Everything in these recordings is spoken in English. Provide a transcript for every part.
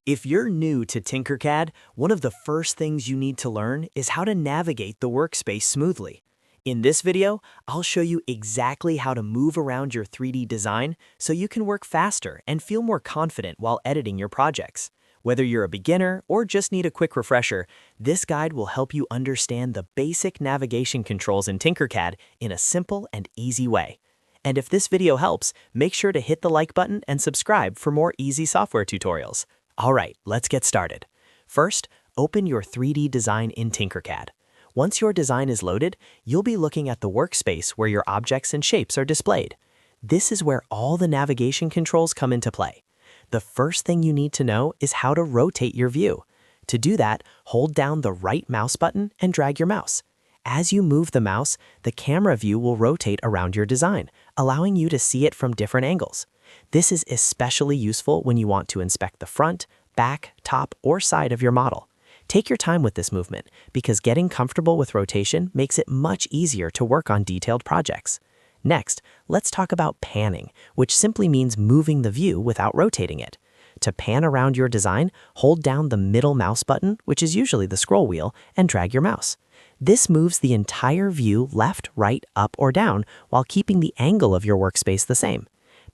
If you're new to Tinkercad, one of the first things you need to learn is how to navigate the workspace smoothly. In this video, I'll show you exactly how to move around your 3D design so you can work faster and feel more confident while editing your projects. Whether you're a beginner or just need a quick refresher, this guide will help you understand the basic navigation controls in Tinkercad in a simple and easy way. And if this video helps, make sure to hit the like button and subscribe for more easy software tutorials. All right, let's get started. First, open your 3D design in Tinkercad. Once your design is loaded, you'll be looking at the workspace where your objects and shapes are displayed. This is where all the navigation controls come into play. The first thing you need to know is how to rotate your view. To do that, hold down the right mouse button and drag your mouse. As you move the mouse, the camera view will rotate around your design, allowing you to see it from different angles. This is especially useful when you want to inspect the front, back, top, or side of your model. Take your time with this movement because getting comfortable with rotation makes it much easier to work on detailed projects. Next, let's talk about panning, which simply means moving the view without rotating it. To pan around your design, hold down the middle mouse button, which is usually the scroll wheel, and drag your mouse. This moves the entire view left, right, up, or down while keeping the angle of your workspace the same.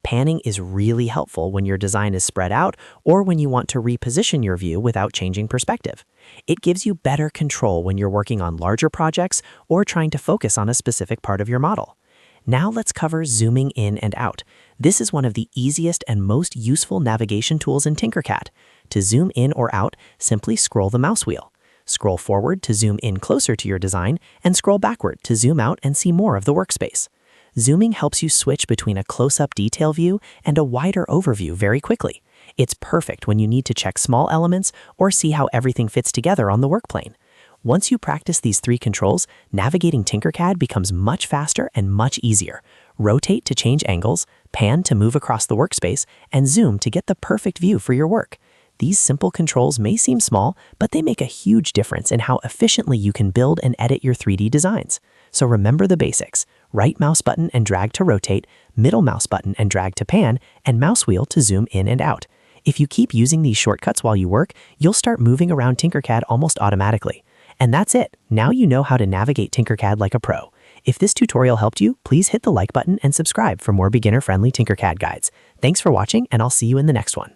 Panning is really helpful when your design is spread out or when you want to reposition your view without changing perspective. It gives you better control when you're working on larger projects or trying to focus on a specific part of your model. Now let's cover zooming in and out. This is one of the easiest and most useful navigation tools in Tinkercad. To zoom in or out, simply scroll the mouse wheel. Scroll forward to zoom in closer to your design, and scroll backward to zoom out and see more of the workspace. Zooming helps you switch between a close-up detail view and a wider overview very quickly. It's perfect when you need to check small elements or see how everything fits together on the work plane. Once you practice these three controls, navigating Tinkercad becomes much faster and much easier. Rotate to change angles, pan to move across the workspace, and zoom to get the perfect view for your work. These simple controls may seem small, but they make a huge difference in how efficiently you can build and edit your 3D designs. So remember the basics: right mouse button and drag to rotate, middle mouse button and drag to pan, and mouse wheel to zoom in and out. If you keep using these shortcuts while you work, you'll start moving around Tinkercad almost automatically. And that's it. Now you know how to navigate Tinkercad like a pro. If this tutorial helped you, please hit the like button and subscribe for more beginner-friendly Tinkercad guides. Thanks for watching, and I'll see you in the next one.